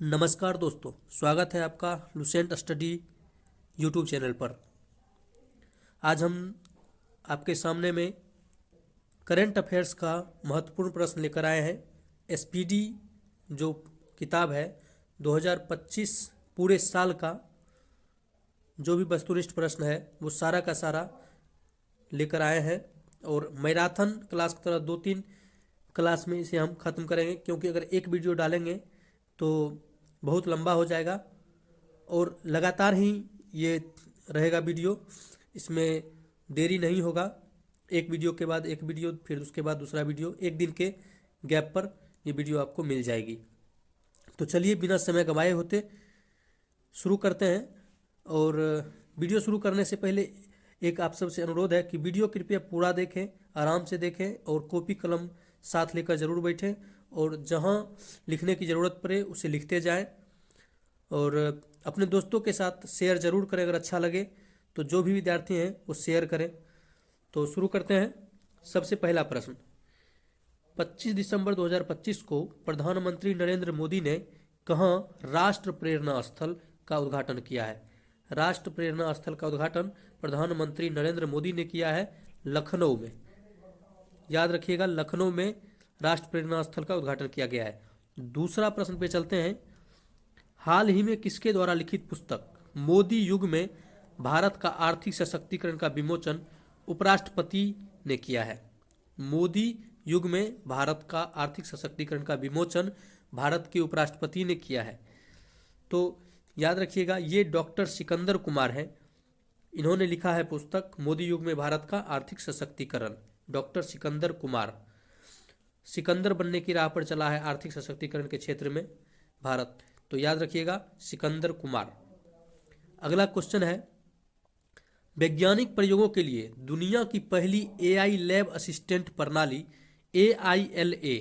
नमस्कार दोस्तों, स्वागत है आपका लुसेंट स्टडी यूट्यूब चैनल पर। आज हम आपके सामने में करंट अफेयर्स का महत्वपूर्ण प्रश्न लेकर आए हैं। एसपीडी जो किताब है 2025 पूरे साल का जो भी वस्तुनिष्ठ प्रश्न है वो सारा का सारा लेकर आए हैं और मैराथन क्लास की तरह 2-3 क्लास में इसे हम ख़त्म करेंगे, क्योंकि अगर एक वीडियो डालेंगे तो बहुत लंबा हो जाएगा और लगातार ही ये रहेगा वीडियो। इसमें देरी नहीं होगा, एक वीडियो के बाद एक वीडियो, फिर उसके बाद दूसरा वीडियो, एक दिन के गैप पर ये वीडियो आपको मिल जाएगी। तो चलिए बिना समय गंवाए होते शुरू करते हैं। और वीडियो शुरू करने से पहले एक आप सबसे अनुरोध है कि वीडियो कृपया पूरा देखें, आराम से देखें और कॉपी कलम साथ लेकर ज़रूर बैठें और जहां लिखने की ज़रूरत पड़े उसे लिखते जाएं और अपने दोस्तों के साथ शेयर ज़रूर करें। अगर अच्छा लगे तो जो भी विद्यार्थी हैं वो शेयर करें। तो शुरू करते हैं। सबसे पहला प्रश्न, 25 दिसंबर 2025 को प्रधानमंत्री नरेंद्र मोदी ने कहाँ राष्ट्र प्रेरणा स्थल का उद्घाटन किया है? राष्ट्र प्रेरणा स्थल का उद्घाटन प्रधानमंत्री नरेंद्र मोदी ने किया है लखनऊ में। याद रखिएगा, लखनऊ में राष्ट्र प्रेरणा स्थल का उद्घाटन किया गया है। दूसरा प्रश्न पे चलते हैं। हाल ही में किसके द्वारा लिखित पुस्तक मोदी युग में भारत का आर्थिक सशक्तिकरण का विमोचन उपराष्ट्रपति ने किया है? मोदी युग में भारत का आर्थिक सशक्तिकरण का विमोचन भारत के उपराष्ट्रपति ने किया है। तो याद रखिएगा, ये डॉक्टर सिकंदर कुमार हैं। इन्होंने लिखा है पुस्तक मोदी युग में भारत का आर्थिक सशक्तिकरण। डॉक्टर सिकंदर कुमार। सिकंदर बनने की राह पर चला है आर्थिक सशक्तिकरण के क्षेत्र में भारत, तो याद रखिएगा सिकंदर कुमार। अगला क्वेश्चन है, वैज्ञानिक प्रयोगों के लिए दुनिया की पहली एआई लैब असिस्टेंट प्रणाली AILA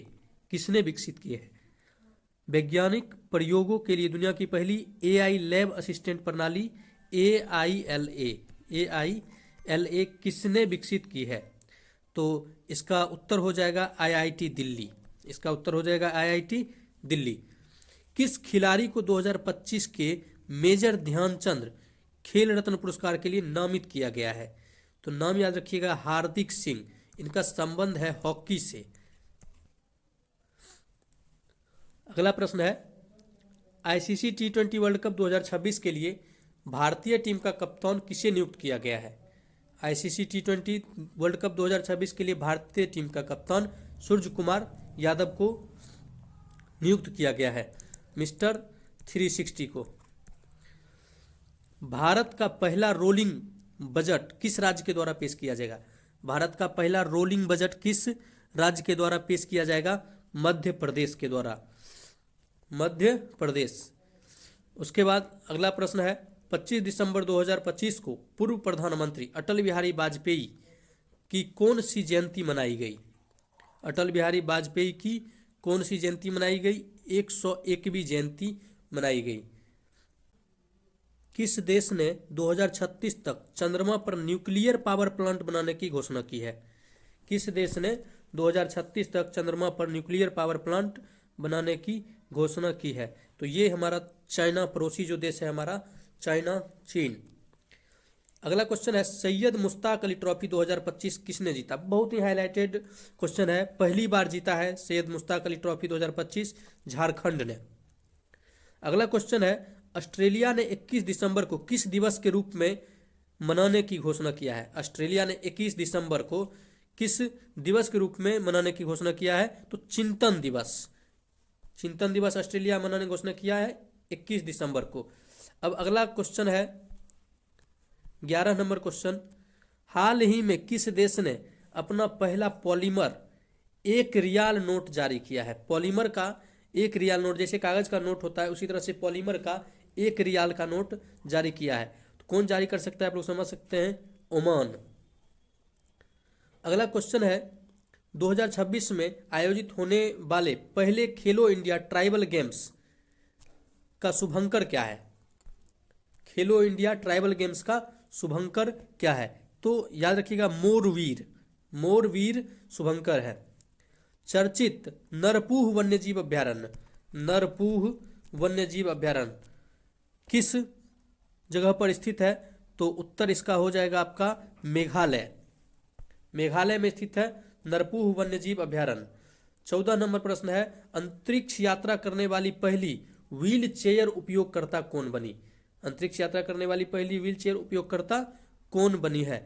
किसने विकसित की है? वैज्ञानिक प्रयोगों के लिए दुनिया की पहली एआई लैब असिस्टेंट प्रणाली AILA किसने विकसित की है? तो इसका उत्तर हो जाएगा IIT दिल्ली। इसका उत्तर हो जाएगा IIT दिल्ली। किस खिलाड़ी को 2025 के मेजर ध्यानचंद खेल रत्न पुरस्कार के लिए नामित किया गया है? तो नाम याद रखिएगा, हार्दिक सिंह। इनका संबंध है हॉकी से। अगला प्रश्न है, ICC T20 वर्ल्ड कप 2026 के लिए भारतीय टीम का कप्तान किसे नियुक्त किया गया है? ICC T20 वर्ल्ड कप 2026 के लिए भारतीय टीम का कप्तान सूर्य कुमार यादव को नियुक्त किया गया है, मिस्टर 360 को। भारत का पहला रोलिंग बजट किस राज्य के द्वारा पेश किया जाएगा? भारत का पहला रोलिंग बजट किस राज्य के द्वारा पेश किया जाएगा? मध्य प्रदेश के द्वारा, मध्य प्रदेश। उसके बाद अगला प्रश्न है, 25 दिसंबर 2025 को पूर्व प्रधानमंत्री अटल बिहारी वाजपेयी की कौन सी जयंती मनाई गई? अटल बिहारी वाजपेयी की कौन सी जयंती मनाई गई? 101वीं जयंती मनाई गई। किस देश ने 2036 तक चंद्रमा पर न्यूक्लियर पावर प्लांट बनाने की घोषणा की है? किस देश ने 2036 तक चंद्रमा पर न्यूक्लियर पावर प्लांट बनाने की घोषणा की है? तो ये हमारा चाइना, पड़ोसी जो देश है हमारा चाइना, चीन। अगला क्वेश्चन है, सैयद मुश्ताक अली ट्रॉफी 2025 किसने जीता? बहुत ही हाईलाइटेड क्वेश्चन है। पहली बार जीता है सैयद मुश्ताक अली ट्रॉफी 2025 झारखंड ने। अगला क्वेश्चन है, ऑस्ट्रेलिया ने 21 दिसंबर को किस दिवस के रूप में मनाने की घोषणा किया है? ऑस्ट्रेलिया ने 21 दिसंबर को किस दिवस के रूप में मनाने की घोषणा किया है? तो चिंतन दिवस। चिंतन दिवस ऑस्ट्रेलिया मनाने की घोषणा किया है 21 दिसंबर को। अब अगला क्वेश्चन है 11 नंबर क्वेश्चन, हाल ही में किस देश ने अपना पहला पॉलीमर 1 रियाल नोट जारी किया है? पॉलीमर का 1 रियाल नोट, जैसे कागज का नोट होता है उसी तरह से पॉलीमर का 1 रियाल का नोट जारी किया है। तो कौन जारी कर सकता है? आप लोग समझ सकते हैं, ओमान। अगला क्वेश्चन है, 2026 में आयोजित होने वाले पहले खेलो इंडिया ट्राइबल गेम्स का शुभंकर क्या है? खेलो इंडिया ट्राइबल गेम्स का शुभंकर क्या है? तो याद रखिएगा, मोरवीर। मोरवीर शुभंकर है। चर्चित नरपूह वन्यजीव अभ्यारण्य, नरपूह वन्यजीव अभयारण्य किस जगह पर स्थित है? तो उत्तर इसका हो जाएगा आपका मेघालय। मेघालय में स्थित है नरपूह वन्यजीव अभयारण्य। 14 नंबर प्रश्न है, अंतरिक्ष यात्रा करने वाली पहली व्हील चेयर उपयोगकर्ता कौन बनी? अंतरिक्ष यात्रा करने वाली पहली व्हील चेयर उपयोगकर्ता कौन बनी है?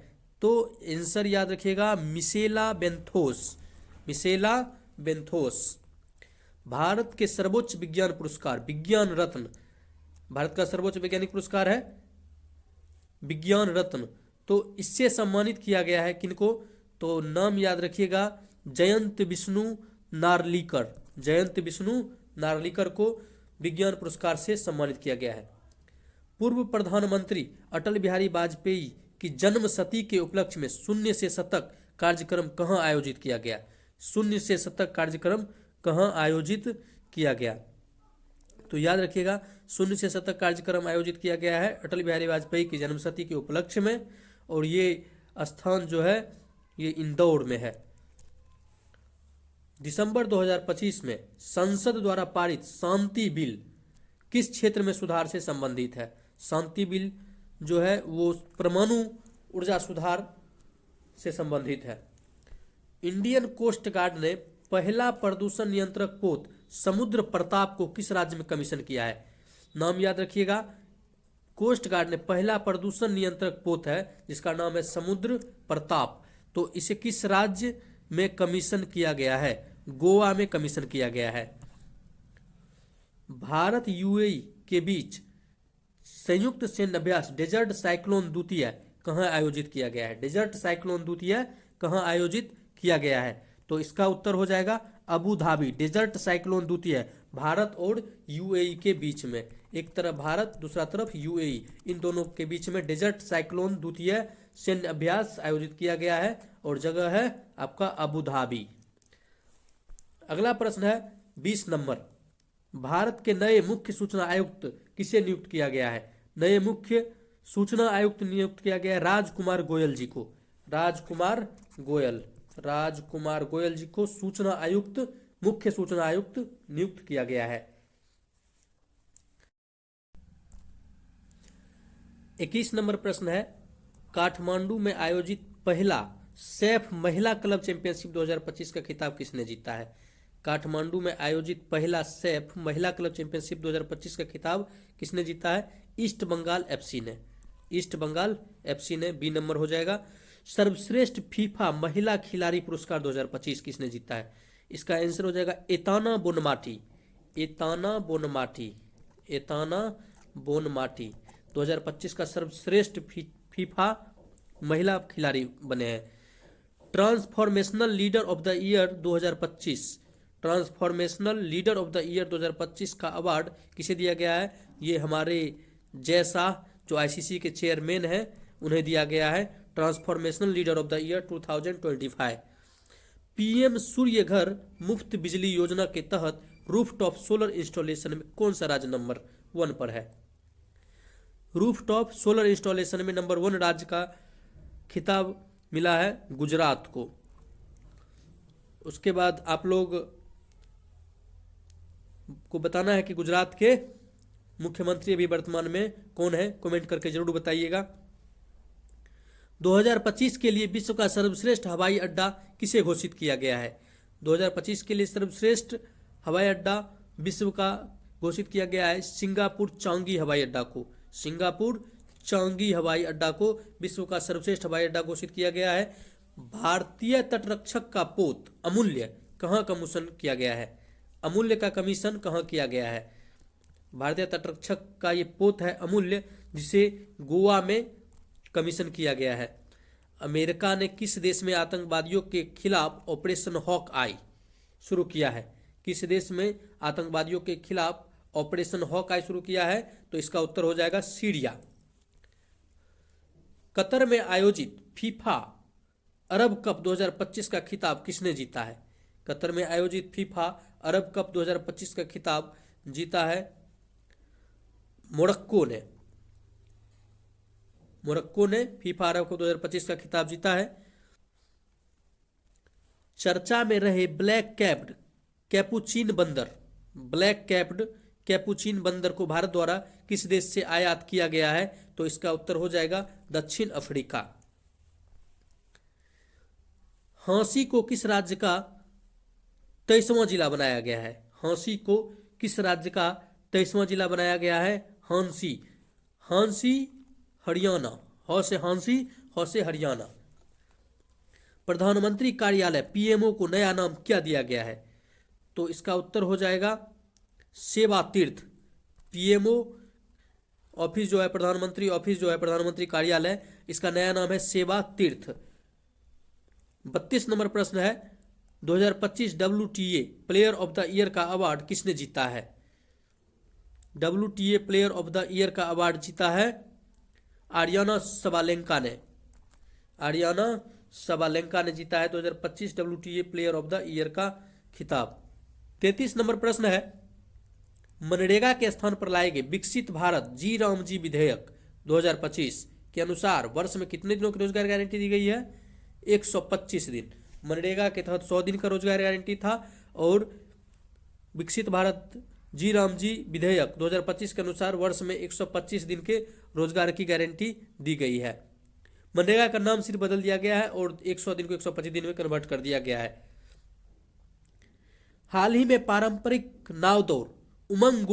तो आंसर याद रखिएगा, मिशेला बेंथोस। मिशेला बेंथोस। भारत के सर्वोच्च विज्ञान पुरस्कार विज्ञान रत्न, भारत का सर्वोच्च वैज्ञानिक पुरस्कार है विज्ञान रत्न, तो इससे सम्मानित किया गया है किनको? तो नाम याद रखिएगा, जयंत विष्णु नार्लिकर। जयंत विष्णु नार्लिकर को विज्ञान पुरस्कार से सम्मानित किया गया है। पूर्व प्रधानमंत्री अटल बिहारी वाजपेयी की जन्म शती के उपलक्ष्य में शून्य से शतक कार्यक्रम कहाँ आयोजित किया गया? शून्य से शतक कार्यक्रम कहाँ आयोजित किया गया? तो याद रखिएगा, शून्य से शतक कार्यक्रम आयोजित किया गया है अटल बिहारी वाजपेयी की जन्मशती के उपलक्ष्य में, और ये स्थान जो है ये इंदौर में है। दिसंबर 2025 में संसद द्वारा पारित शांति बिल किस क्षेत्र में सुधार से संबंधित है? शांति बिल जो है वो परमाणु ऊर्जा सुधार से संबंधित है। इंडियन कोस्ट गार्ड ने पहला प्रदूषण नियंत्रक पोत समुद्र प्रताप को किस राज्य में कमीशन किया है? नाम याद रखिएगा, कोस्ट गार्ड ने पहला प्रदूषण नियंत्रक पोत है जिसका नाम है समुद्र प्रताप, तो इसे किस राज्य में कमीशन किया गया है? गोवा में कमीशन किया गया है। भारत यूएई के बीच संयुक्त सैन्य अभ्यास डेजर्ट साइक्लोन द्वितीय कहाँ आयोजित किया गया है? डेजर्ट साइक्लोन द्वितीय कहाँ आयोजित किया गया है? तो इसका उत्तर हो जाएगा अबू धाबी। डेजर्ट साइक्लोन द्वितीय भारत और यूएई के बीच में, एक तरफ भारत दूसरा तरफ यूएई, इन दोनों के बीच में डेजर्ट साइक्लोन द्वितीय सैन्य अभ्यास आयोजित किया गया है और जगह है आपका अबू धाबी। अगला प्रश्न है 20 नंबर, भारत के नए मुख्य सूचना आयुक्त किसे नियुक्त किया गया है? नए मुख्य सूचना आयुक्त नियुक्त किया गया है राजकुमार गोयल जी को। राजकुमार गोयल, राजकुमार गोयल जी को सूचना आयुक्त, मुख्य सूचना आयुक्त नियुक्त किया गया है। 21 नंबर प्रश्न है, काठमांडू में आयोजित पहला सैफ महिला क्लब चैंपियनशिप 2025 का खिताब किसने जीता है? काठमांडू में आयोजित पहला सैफ महिला क्लब चैंपियनशिप 2025 का खिताब किसने जीता है? ईस्ट बंगाल एफसी ने। ईस्ट बंगाल एफसी ने। बी नंबर हो जाएगा। सर्वश्रेष्ठ फीफा महिला खिलाड़ी पुरस्कार 2025 किसने जीता है? इसका आंसर हो जाएगा Aitana Bonmati. Aitana Bonmati. Aitana Bonmati 2025 का सर्वश्रेष्ठ फीफा महिला खिलाड़ी बने हैं। Transformational leader of the year 2025, transformational leader of the year 2025 का अवार्ड किसे दिया गया है? ये हमारे जय शाह जो आईसीसी के चेयरमैन हैं उन्हें दिया गया है transformational leader of the year 2025। PM Surya Ghar Muft बिजली योजना के तहत रूफटॉप सोलर इंस्टॉलेशन में कौन सा राज्य नंबर 1 पर है? रूफटॉप सोलर इंस्टॉलेशन में नंबर 1 राज्य का खिताब मिला है गुजरात को। उसके बाद आप लोग को बताना है कि गुजरात के मुख्यमंत्री अभी वर्तमान में कौन है, कमेंट करके जरूर बताइएगा। 2025 के लिए विश्व का सर्वश्रेष्ठ हवाई अड्डा किसे घोषित किया गया है? 2025 के लिए सर्वश्रेष्ठ हवाई अड्डा विश्व का घोषित किया गया है सिंगापुर चांगी हवाई अड्डा को। सिंगापुर चांगी हवाई अड्डा को विश्व का सर्वश्रेष्ठ हवाई अड्डा घोषित किया गया है। भारतीय तटरक्षक का पोत अमूल्य कहाँ कमीशन किया गया है? अमूल्य का कमीशन कहाँ किया गया है? भारतीय तटरक्षक का ये पोत है अमूल्य, जिसे गोवा में कमीशन किया गया है। अमेरिका ने किस देश में आतंकवादियों के खिलाफ ऑपरेशन हॉक आई शुरू किया है? किस देश में आतंकवादियों के खिलाफ ऑपरेशन हॉक आई शुरू किया है? तो इसका उत्तर हो जाएगा सीरिया। कतर में आयोजित फीफा अरब कप 2025 का खिताब किसने जीता है? कतर में आयोजित फीफा अरब कप 2025 का खिताब जीता है मोरक्को ने। मोरक्को ने फीफा अरब कप 2025 का खिताब जीता है। चर्चा में रहे ब्लैक कैप्ड कैपुचिन बंदर, ब्लैक कैप्ड कैपुचिन बंदर को भारत द्वारा किस देश से आयात किया गया है? तो इसका उत्तर हो जाएगा दक्षिण अफ्रीका। हांसी को किस राज्य का 23वां जिला बनाया गया है? हांसी को किस राज्य का 23वां जिला बनाया गया है? हांसी, हांसी हरियाणा, ह से हांसी, ह से हरियाणा। प्रधानमंत्री कार्यालय पीएमओ को नया नाम क्या दिया गया है? तो इसका उत्तर हो जाएगा सेवा तीर्थ। पीएमओ ऑफिस जो है, प्रधानमंत्री ऑफिस जो है, प्रधानमंत्री कार्यालय, इसका नया नाम है सेवा तीर्थ। 32 नंबर प्रश्न है, 2025 WTA player of the year का अवार्ड किसने जीता है? WTA player of the year का अवार्ड जीता है आरियाना सबालेंका ने। आरियाना सबालेंका ने जीता है 2025 WTA player of the year का खिताब। 33 नंबर प्रश्न है, मनरेगा के स्थान पर लाए गए विकसित भारत जी राम जी विधेयक 2025 के अनुसार वर्ष में कितने दिनों की रोजगार गारंटी दी गई है? 125 दिन। मनरेगा के तहत 100 दिन का रोजगार गारंटी था और विकसित भारत जी राम जी विधेयक 2025 के अनुसार वर्ष में 125 दिन के रोजगार की गारंटी दी गई है। मनरेगा का नाम सिर्फ बदल दिया गया है और 100 दिन को 125 दिन में कन्वर्ट कर दिया गया है। हाल ही में पारंपरिक नाव दौड़ उमंग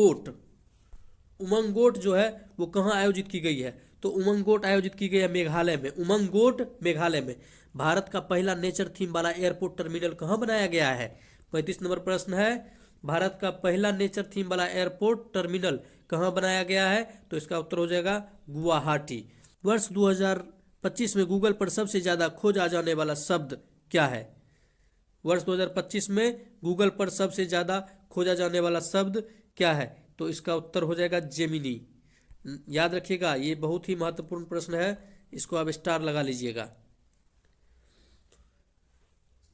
गोट जो है वो कहाँ आयोजित की गई है? तो उमंग गोट आयोजित की गई है मेघालय में। उमंग गोट मेघालय में। भारत का पहला नेचर थीम वाला एयरपोर्ट टर्मिनल कहाँ बनाया गया है? 35 नंबर प्रश्न है, भारत का पहला नेचर थीम वाला एयरपोर्ट टर्मिनल कहाँ बनाया गया है? तो इसका उत्तर हो जाएगा गुवाहाटी। वर्ष 2025 में गूगल पर सबसे ज्यादा खोजा जाने वाला शब्द क्या है? वर्ष 2025 में गूगल पर सबसे ज्यादा खोजा जाने वाला शब्द क्या है? तो इसका उत्तर हो जाएगा जेमिनी। याद रखिएगा, ये बहुत ही महत्वपूर्ण प्रश्न है, इसको आप स्टार लगा लीजिएगा।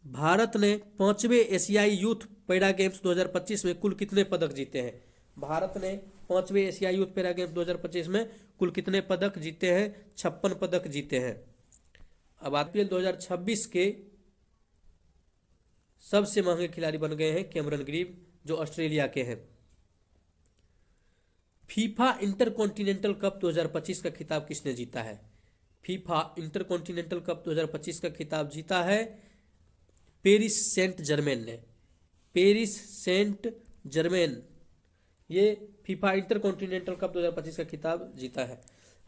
भारत ने 5वें एशियाई यूथ पैरा गेम्स 2025 में कुल कितने पदक जीते हैं? भारत ने 5वें एशियाई यूथ पैरा गेम्स 2025 में कुल कितने पदक जीते हैं? 56 पदक जीते हैं। अब आईपीएल 2026 के सबसे महंगे खिलाड़ी बन गए हैं कैमरन ग्रीव, जो ऑस्ट्रेलिया के हैं। फीफा इंटरकॉन्टिनेंटल कप 2025 का खिताब किसने जीता है? फीफा इंटरकॉन्टिनेंटल कप 2025 का खिताब जीता है पेरिस सेंट जर्मेन ने। पेरिस सेंट जर्मेन ये फीफा इंटरकॉन्टिनेंटल कप 2025 का खिताब जीता है।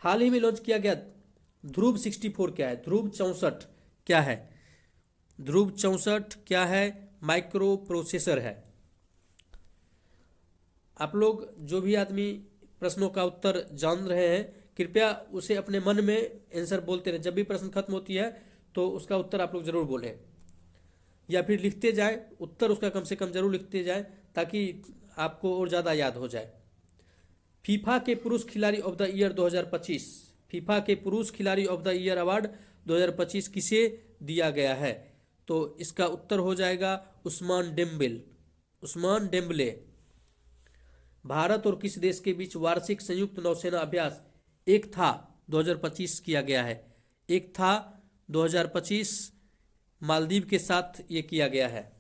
हाल ही में लॉन्च किया गया ध्रुव 64 क्या है? ध्रुव 64 क्या है? ध्रुव 64 क्या है? माइक्रो प्रोसेसर है। आप लोग जो भी आदमी प्रश्नों का उत्तर जान रहे हैं, कृपया उसे अपने मन में आंसर बोलते रहें। जब भी प्रश्न खत्म होती है तो उसका उत्तर आप लोग जरूर बोलें या फिर लिखते जाए, उत्तर उसका कम से कम जरूर लिखते जाए ताकि आपको और ज़्यादा याद हो जाए। फीफा के पुरुष खिलाड़ी ऑफ द ईयर 2025, फीफा के पुरुष खिलाड़ी ऑफ द ईयर अवार्ड 2025 किसे दिया गया है? तो इसका उत्तर हो जाएगा उस्मान डेम्बले। भारत और किस देश के बीच वार्षिक संयुक्त नौसेना अभ्यास एक था 2025 किया गया है? एक था 2025 मालदीव के साथ ये किया गया है।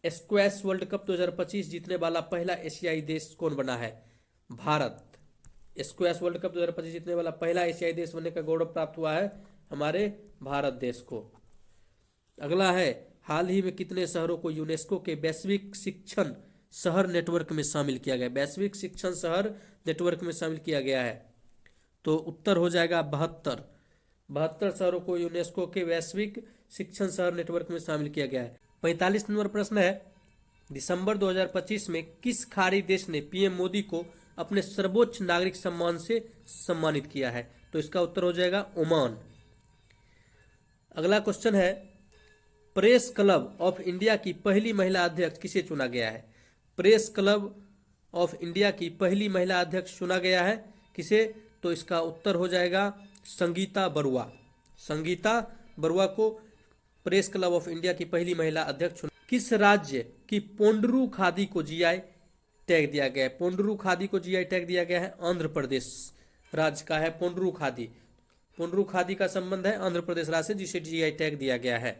स्क्वैश वर्ल्ड कप 2025 जीतने वाला पहला एशियाई देश कौन बना है? भारत। स्क्वैश वर्ल्ड कप 2025 जीतने वाला पहला एशियाई देश बनने का गौरव प्राप्त हुआ है हमारे भारत देश को। अगला है, हाल ही में कितने शहरों को यूनेस्को के वैश्विक शिक्षण शहर नेटवर्क में शामिल किया गया? वैश्विक शिक्षण शहर नेटवर्क में शामिल किया गया है। तो उत्तर हो जाएगा 72 शहरों को यूनेस्को के वैश्विक शिक्षण शहर नेटवर्क में शामिल किया गया है। 45 नंबर प्रश्न है, दिसंबर 2025 में किस खाड़ी देश ने पीएम मोदी को अपने सर्वोच्च नागरिक सम्मान से सम्मानित किया है? तो इसका उत्तर हो जाएगा ओमान। अगला क्वेश्चन है, प्रेस क्लब ऑफ इंडिया की पहली महिला अध्यक्ष किसे चुना गया है? प्रेस क्लब ऑफ इंडिया की पहली महिला अध्यक्ष चुना गया है किसे? तो इसका उत्तर हो जाएगा संगीता बरुआ। संगीता बरुआ को प्रेस क्लब ऑफ इंडिया की पहली महिला अध्यक्ष चुना। किस राज्य की पोंडरू खादी को जीआई टैग दिया गया है? पोंडरू खादी को जीआई टैग दिया गया है आंध्र प्रदेश राज्य का है पोंडरू खादी। पोंडरू खादी का संबंध है आंध्र प्रदेश राज्य से, जिसे जीआई टैग दिया गया है।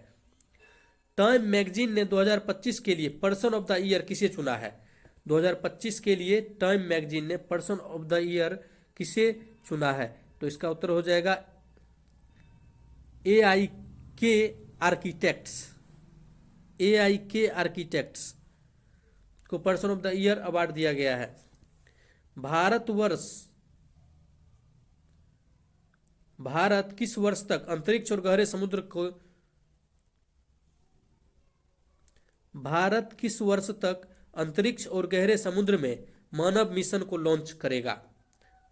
टाइम मैगजीन ने 2025 के लिए पर्सन ऑफ द ईयर किसे चुना है? 2025 के लिए टाइम मैगजीन ने पर्सन ऑफ द ईयर किसे चुना है? तो इसका उत्तर हो जाएगा AI के आर्किटेक्ट्स। AI के आर्किटेक्ट्स को person of the year award दिया गया है। भारत किस वर्ष तक अंतरिक्ष और गहरे समुद्र को भारत किस वर्ष तक अंतरिक्ष और गहरे समुद्र में मानव मिशन को लॉन्च करेगा?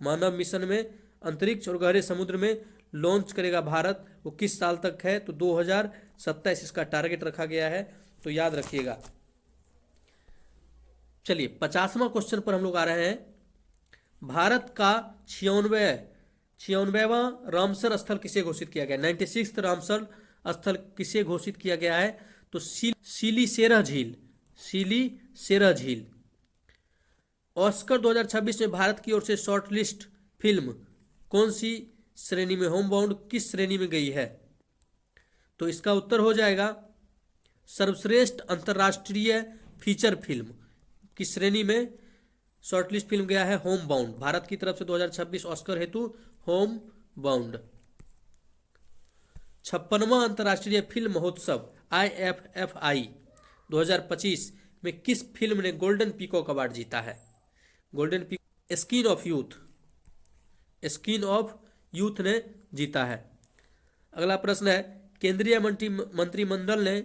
मानव मिशन में अंतरिक्ष और गहरे समुद्र में लॉन्च करेगा भारत, वो किस साल तक है? तो 2027 इसका टारगेट रखा गया है, तो याद रखिएगा। चलिए 50वां क्वेश्चन पर हम लोग आ रहे हैं। भारत का 96वां रामसर स्थल किसे घोषित किया गया? 96th रामसर स्थल किसे घोषित किया गया है? तो सिलीसेरा झील। ऑस्कर 2026 में भारत की ओर से शॉर्टलिस्ट फिल्म कौन सी श्रेणी में, होमबाउंड किस श्रेणी में गई है? तो इसका उत्तर हो जाएगा सर्वश्रेष्ठ अंतर्राष्ट्रीय फीचर फिल्म की श्रेणी में शॉर्टलिस्ट फिल्म गया है होमबाउंड, भारत की तरफ से 2026 ऑस्कर हेतु होमबाउंड। 56वां अंतर्राष्ट्रीय फिल्म महोत्सव IFFI 2025 में किस फिल्म ने गोल्डन पीकॉक अवार्ड जीता है? Golden peacock skin of youth ने जीता है। अगला प्रश्न है, केंद्रीय मंत्रिमंडल ने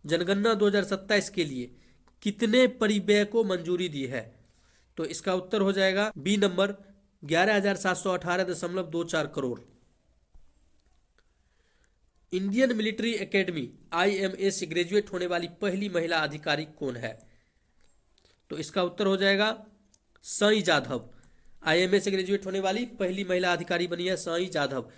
जनगणना 2027 के लिए कितने परिव्यय को मंजूरी दी है? तो इसका उत्तर हो जाएगा B number 11,718.24 crore. Indian military academy IMA से ग्रेजुएट होने वाली पहली महिला अधिकारी कौन है? तो इसका उत्तर हो जाएगा साई जाधव। IMA से ग्रेजुएट होने वाली पहली महिला अधिकारी बनी है साई जाधव।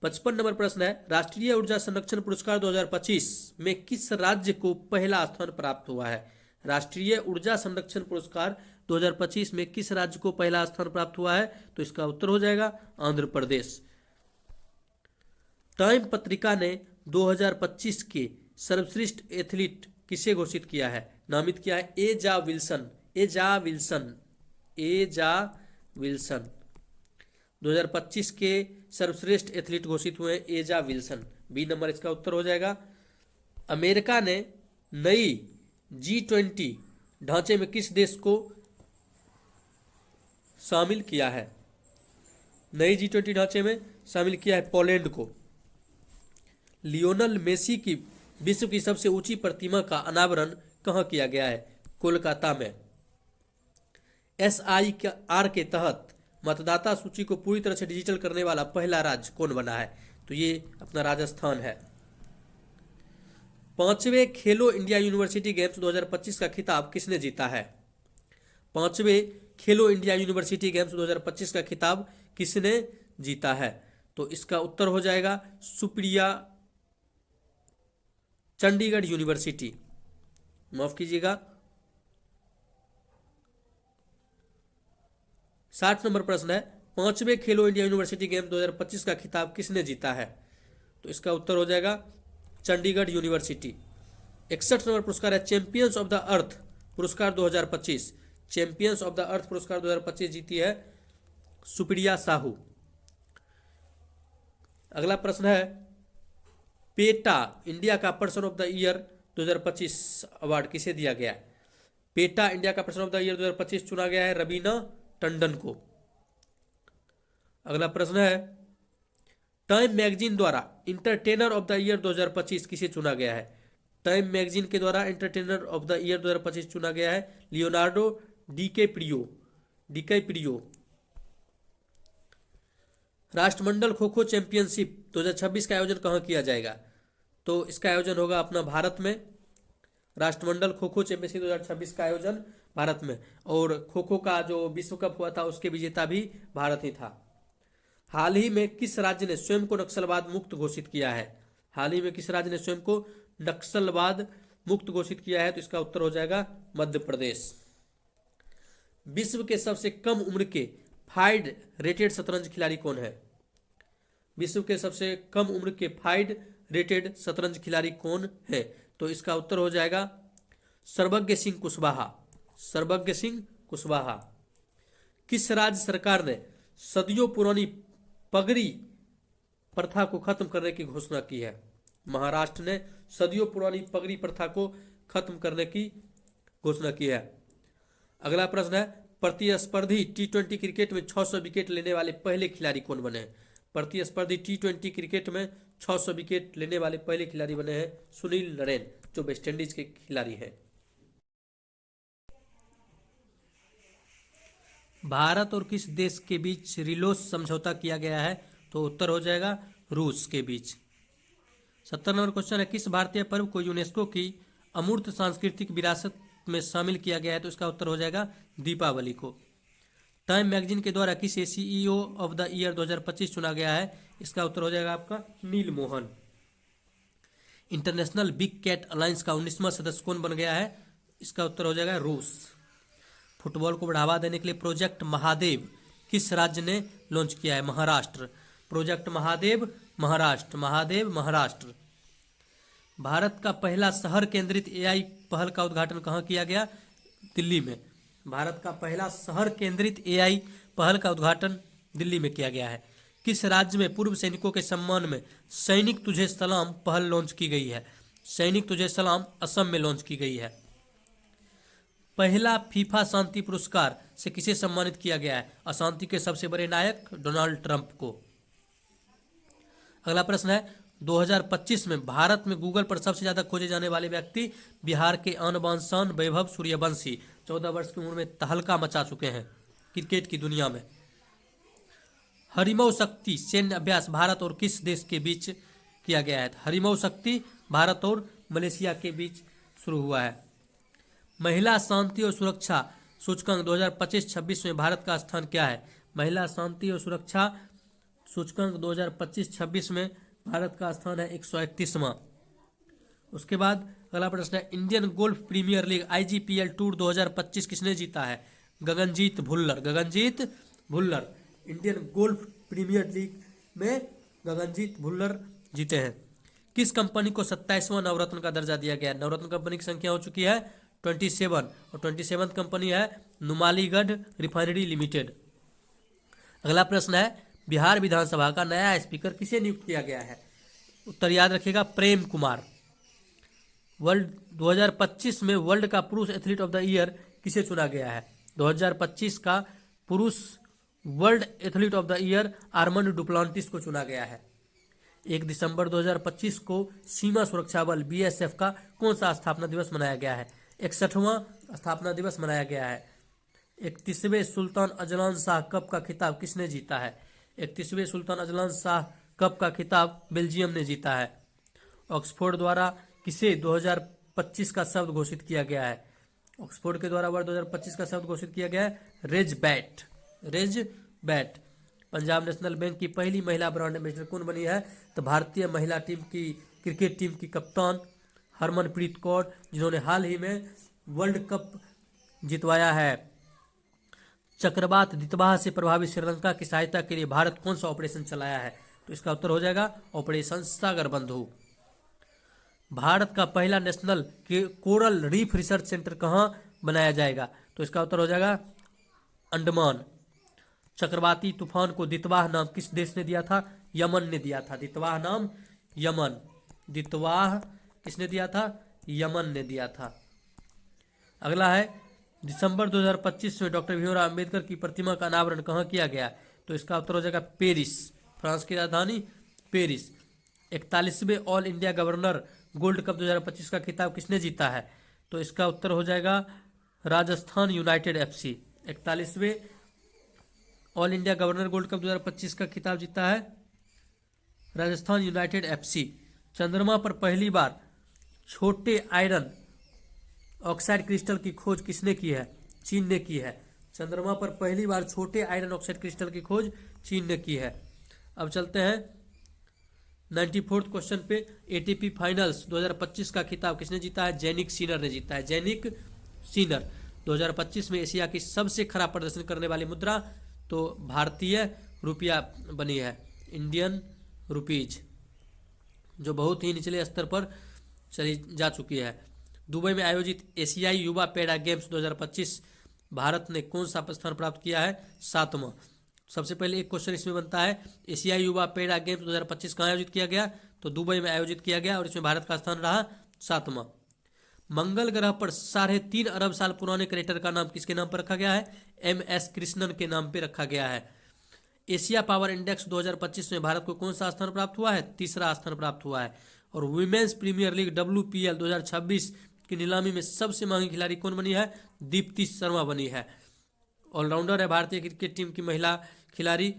55 नंबर प्रश्न है, राष्ट्रीय ऊर्जा संरक्षण पुरस्कार 2025 में किस राज्य को पहला स्थान प्राप्त हुआ है? राष्ट्रीय ऊर्जा संरक्षण पुरस्कार 2025 में किस राज्य को पहला स्थान प्राप्त हुआ है? तो इसका उत्तर हो जाएगा आंध्र प्रदेश। टाइम पत्रिका ने 2025 के सर्वश्रेष्ठ एथलीट किसे घोषित किया है, नामित किया है? एजा विल्सन 2025 के सर्वश्रेष्ठ एथलीट घोषित हुए एजा विल्सन। बी नंबर इसका उत्तर हो जाएगा। अमेरिका ने नई G20 ढांचे में किस देश को शामिल किया है? नई G20 ढांचे में शामिल किया है पोलैंड को। लियोनल मेसी की विश्व की सबसे ऊंची प्रतिमा का अनावरण कहां किया गया है? कोलकाता में। SIR के तहत मतदाता सूची को पूरी तरह से डिजिटल करने वाला पहला राज्य कौन बना है? तो ये अपना राजस्थान है। 5वें खेलो इंडिया यूनिवर्सिटी गेम्स 2025 का खिताब किसने जीता है? 5वें खेलो इंडिया यूनिवर्सिटी गेम्स 2025 का खिताब किसने जीता है? तो इसका उत्तर हो जाएगा सुप्रिया चंडीगढ़ यूनिवर्सिटी, माफ कीजिएगा। 60 नंबर प्रश्न है, 5वें खेलो इंडिया यूनिवर्सिटी गेम 2025 का खिताब किसने जीता है? तो इसका उत्तर हो जाएगा चंडीगढ़ यूनिवर्सिटी। 61 नंबर पुरस्कार है चैंपियंस ऑफ द अर्थ पुरस्कार 2025। चैंपियंस ऑफ द अर्थ पुरस्कार 2025 जीती है सुप्रिया साहू। अगला प्रश्न है, पेटा इंडिया का person of the year 2025 award किसे दिया गया है? पेटा इंडिया का पर्सन ऑफ द ईयर 2025 चुना गया है रवीना टंडन को। अगला प्रश्न है, टाइम मैगजीन द्वारा इंटरटेनर ऑफ द ईयर 2025 किसे चुना गया है? टाइम मैगजीन के द्वारा इंटरटेनर ऑफ द ईयर 2025 चुना गया है लियोनार्डो डिकैप्रियो। राष्ट्रमंडल खो खो चैंपियनशिप 2026 का आयोजन कहाँ किया जाएगा? तो इसका आयोजन होगा अपना भारत में। राष्ट्रमंडल खो खो चैंपियनशिप 2026 का आयोजन भारत में, और खो खो का जो विश्व कप हुआ था उसके विजेता भी भारत ही था। हाल ही में किस राज्य ने स्वयं को नक्सलवाद मुक्त घोषित किया है? हाल ही में किस राज्य ने स्वयं को नक्सलवाद मुक्त घोषित किया है? तो इसका उत्तर हो जाएगा मध्य प्रदेश। विश्व के सबसे कम उम्र के फाइड रेटेड शतरंज खिलाड़ी कौन है? विश्व के सबसे कम उम्र के फाइड रेटेड शतरंज खिलाड़ी कौन है? तो इसका उत्तर हो जाएगा सर्वज्ञ सिंह कुशवाहा। सर्वज्ञ सिंह कुशवाहा। किस राज्य सरकार ने सदियों पुरानी पगड़ी प्रथा को खत्म करने की घोषणा की है? महाराष्ट्र ने सदियों पुरानी पगड़ी प्रथा को खत्म करने की घोषणा की है। अगला प्रश्न है, प्रतिस्पर्धी टी20 क्रिकेट में 600 विकेट लेने वाले पहले खिलाड़ी कौन बने हैं? प्रतिस्पर्धी टी20 क्रिकेट में 600 विकेट लेने वाले पहले खिलाड़ी बने हैं सुनील नरेन, जो वेस्टइंडीज के खिलाड़ी हैं। भारत और किस देश के बीच रिलोस समझौता किया गया है? तो उत्तर हो जाएगा रूस के बीच। 70 नंबर क्वेश्चन है, किस भारतीय पर्व को यूनेस्को की अमूर्त सांस्कृतिक विरासत में शामिल किया गया है? तो इसका उत्तर हो जाएगा दीपावली को। टाइम मैगजीन के द्वारा किसे CEO ऑफ द ईयर 2025 चुना गया है? इसका उत्तर हो जाएगा आपका Neal Mohan. International big cat alliance का 19वां सदस्य कौन बन गया है? इसका उत्तर हो जाएगा रूस। फुटबॉल को बढ़ावा देने के लिए प्रोजेक्ट महादेव किस राज्य ने लॉन्च किया है? महाराष्ट्र। प्रोजेक्ट महादेव महाराष्ट्र, महादेव महाराष्ट्र। भारत का पहला शहर केंद्रित AI पहल का उद्घाटन कहाँ किया गया? दिल्ली में। भारत का पहला शहर केंद्रित AI पहल का उद्घाटन दिल्ली में किया गया है। किस राज्य में पूर्व सैनिकों के सम्मान में सैनिक तुझे सलाम पहल लॉन्च की गई है? सैनिक तुझे सलाम असम में लॉन्च की गई है। पहला फीफा शांति पुरस्कार से किसे सम्मानित किया गया है? अशांति के सबसे बड़े नायक डोनाल्ड ट्रंप को। अगला प्रश्न है, 2025 में भारत में गूगल पर सबसे ज्यादा खोजे जाने वाले व्यक्ति बिहार के आन बान शान वैभव सूर्यवंशी 14 वर्ष की उम्र में तहलका मचा चुके हैं क्रिकेट की दुनिया में। हरिमऊ शक्ति सैन्य अभ्यास भारत और किस देश के बीच किया गया है? हरिमऊ शक्ति भारत और मलेशिया के बीच शुरू हुआ है। महिला शांति और सुरक्षा सूचकांक 2025-26 में भारत का स्थान क्या है? महिला शांति और सुरक्षा सूचकांक 2025-26 में भारत का स्थान है 131वां। उसके बाद अगला प्रश्न है, Indian golf premier league IGPL tour 2025 किसने जीता है? Gaganjeet Bhullar. Gaganjeet Bhullar. Indian golf premier league में गगनजीत भुल्लर जीते हैं। किस कंपनी को 27वां नवरत्न का दर्जा दिया गया है? नवरत्न कंपनी की संख्या हो चुकी है 27 और 27th कंपनी है नुमालीगढ़ रिफाइनरी लिमिटेड। अगला प्रश्न है, बिहार विधानसभा का नया स्पीकर किसे नियुक्त किया गया है? उत्तर याद रखिएगा, प्रेम कुमार। वर्ल्ड 2025 में वर्ल्ड का पुरुष एथलीट ऑफ द ईयर किसे चुना गया है? 2025 का पुरुष world athlete of the year Armand Duplantis को चुना गया है। 1 दिसंबर 2025 को सीमा सुरक्षा बल BSF का कौन सा स्थापना दिवस मनाया गया है? 61वां स्थापना दिवस मनाया गया है। 31वें सुल्तान अजलान शाह कप का खिताब किसने जीता है? 31वें सुल्तान अजलान शाह कप का खिताब बेल्जियम ने जीता है। ऑक्सफोर्ड द्वारा किसे 2025 का शब्द घोषित किया गया है? ऑक्सफोर्ड के द्वारा वर्ष 2025 का शब्द घोषित किया गया है रेज बैट। रेज बैट। पंजाब नेशनल बैंक की पहली महिला ब्रांड एम्बेसडर कौन बनी है? तो भारतीय महिला टीम की क्रिकेट टीम की कप्तान हरमनप्रीत कौर, जिन्होंने हाल ही में वर्ल्ड कप जितवाया है। चक्रवात दितवाह से प्रभावित श्रीलंका की सहायता के लिए भारत कौन सा ऑपरेशन चलाया है? तो इसका उत्तर हो जाएगा ऑपरेशन सागर बंधु। भारत का पहला national coral reef research centre कहाँ बनाया जाएगा? तो इसका उत्तर हो जाएगा अंडमान। चक्रवाती तूफान को दितवाह नाम किस देश ने दिया था? यमन ने दिया था। दितवाह नाम यमन। दितवाह किसने दिया था? यमन ने दिया था। अगला है, दिसंबर 2025 में डॉक्टर भीमराव अंबेडकर की प्रतिमा का अनावरण कहाँ किया गया? तो इसका उत्तर हो जाएगा पेरिस। फ्रांस की राजधानी पेरिस। 41वें all India governor gold cup 2025 का खिताब किसने जीता है? तो इसका उत्तर हो जाएगा राजस्थान यूनाइटेड FC। 41वें all India governor gold cup 2025 का खिताब जीता है राजस्थान यूनाइटेड FC। चंद्रमा पर पहली बार छोटे आयरन ऑक्साइड क्रिस्टल की खोज किसने की है? चीन ने की है। चंद्रमा पर पहली बार छोटे आयरन ऑक्साइड क्रिस्टल की खोज चीन ने की है। अब चलते हैं 94th क्वेश्चन पे। ATP फाइनल्स 2025 का खिताब किसने जीता है? जैनिक सीनर ने जीता है। जैनिक सीनर। 2025 में एशिया की सबसे खराब प्रदर्शन करने वाली मुद्रा तो भारतीय रुपया बनी है, इंडियन रुपीज, जो बहुत ही निचले स्तर पर चली जा चुकी है। दुबई में आयोजित एशियाई युवा पैरा गेम्स 2025 भारत ने कौन सा स्थान प्राप्त किया है? 7वां। सबसे पहले एक क्वेश्चन इसमें बनता है, एशियाई युवा पैरा गेम्स 2025 कहाँ आयोजित किया गया? तो दुबई में आयोजित किया गया और इसमें भारत का स्थान रहा 7वां। मंगल ग्रह पर 3.5 अरब साल पुराने क्रेटर का नाम किसके नाम पर रखा गया है? MS कृष्णन के नाम पर रखा गया है। एशिया पावर इंडेक्स 2025 में भारत को कौन सा स्थान प्राप्त हुआ है? 3रा स्थान प्राप्त हुआ है। और वुमेन्स प्रीमियर लीग WPL 2026 की नीलामी में सबसे महंगी खिलाड़ी कौन बनी है? दीप्ति शर्मा बनी है। ऑलराउंडर है भारतीय क्रिकेट टीम की महिला खिलाड़ी।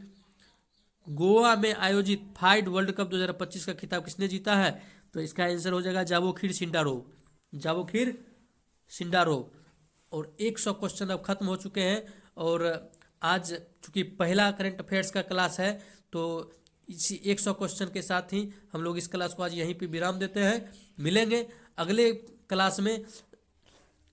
गोवा में आयोजित फाइड वर्ल्ड कप 2025 का खिताब किसने जीता है? तो इसका आंसर हो जाएगा जावोखिर सिंडारोव। और 100 क्वेश्चन अब खत्म हो चुके हैं। और आज चूंकि पहला करंट अफेयर्स का क्लास है तो इसी 100 क्वेश्चन के साथ ही हम लोग इस क्लास को आज यहीं पे विराम देते हैं। मिलेंगे अगले क्लास में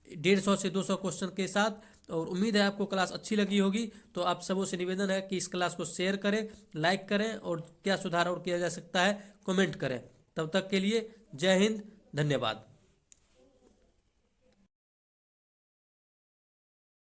150 से 200 क्वेश्चन के साथ। और उम्मीद है आपको क्लास अच्छी लगी होगी। तो आप सबों से निवेदन है कि इस क्लास को शेयर करें, लाइक करें और क्या सुधार और किया जा सकता है कमेंट करें। तब तक के लिए जय हिंद, धन्यवाद।